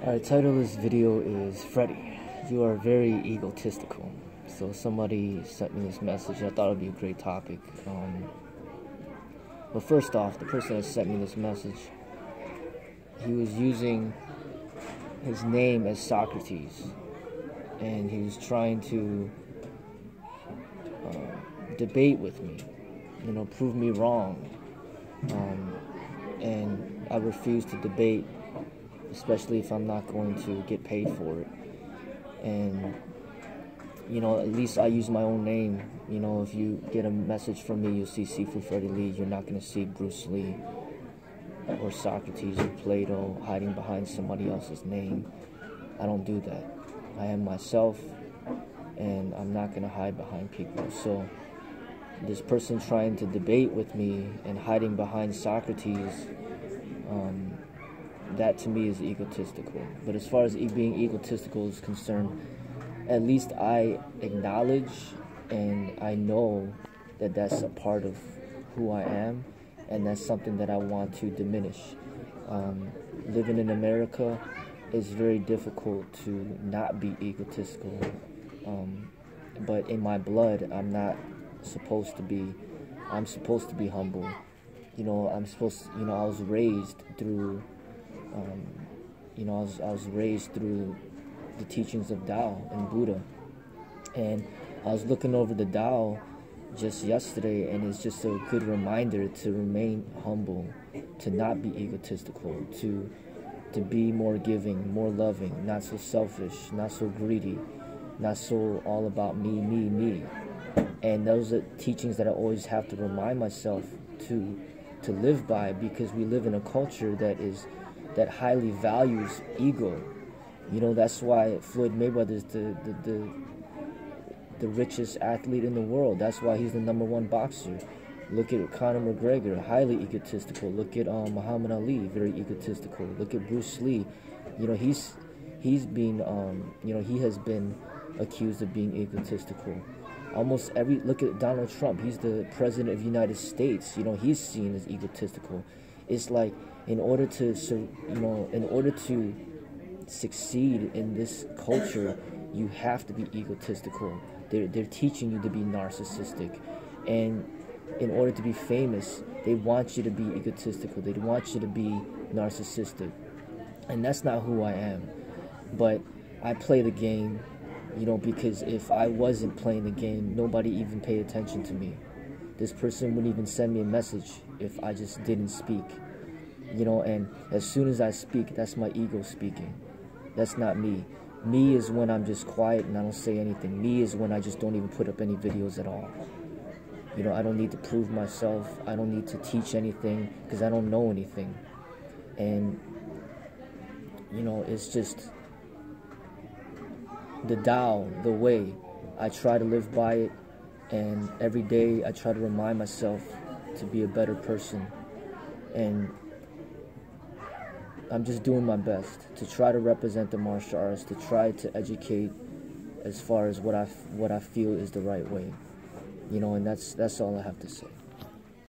Alright, title of this video is Freddie. You are very egotistical. So somebody sent me this message. I thought it would be a great topic. But first off, the person that sent me this message, he was using his name as Socrates, and he was trying to debate with me, prove me wrong. And I refuse to debate, especially if I'm not going to get paid for it. And at least I use my own name. If you get a message from me, you'll see Seafood Freddie Lee. You're not going to see Bruce Lee or Socrates or Plato hiding behind somebody else's name. I don't do that. I am myself, and I'm not going to hide behind people. So this person trying to debate with me and hiding behind Socrates, that to me is egotistical. But as far as being egotistical is concerned, at least I acknowledge and I know that that's a part of who I am, and that's something that I want to diminish. Living in America is very difficult to not be egotistical, but in my blood I'm supposed to be humble. I was raised through I was raised through the teachings of Tao and Buddha, and I was looking over the Tao just yesterday, and it's just a good reminder to remain humble, to not be egotistical, to be more giving, more loving, not so selfish, not so greedy, not so all about me. And those are teachings that I always have to remind myself to live by, because we live in a culture that highly values ego. That's why Floyd Mayweather is the richest athlete in the world. That's why he's the #1 boxer. Look at Conor McGregor, highly egotistical. Look at Muhammad Ali, very egotistical. Look at Bruce Lee. He has been accused of being egotistical. Look at Donald Trump. He's the president of the United States. He's seen as egotistical. It's like, in order to succeed in this culture, you have to be egotistical. They're teaching you to be narcissistic, and in order to be famous, they want you to be egotistical. They want you to be narcissistic, and that's not who I am. But I play the game, because if I wasn't playing the game, nobody even paid attention to me. This person wouldn't even send me a message if I just didn't speak. And as soon as I speak, that's my ego speaking. That's not me. Me is when I'm just quiet and I don't say anything. Me is when I just don't even put up any videos at all. I don't need to prove myself. I don't need to teach anything, because I don't know anything. And, it's just the Tao, the way. I try to live by it, and every day I try to remind myself to be a better person. And I'm just doing my best to try to represent the martial arts, to try to educate as far as what I feel is the right way. And that's all I have to say.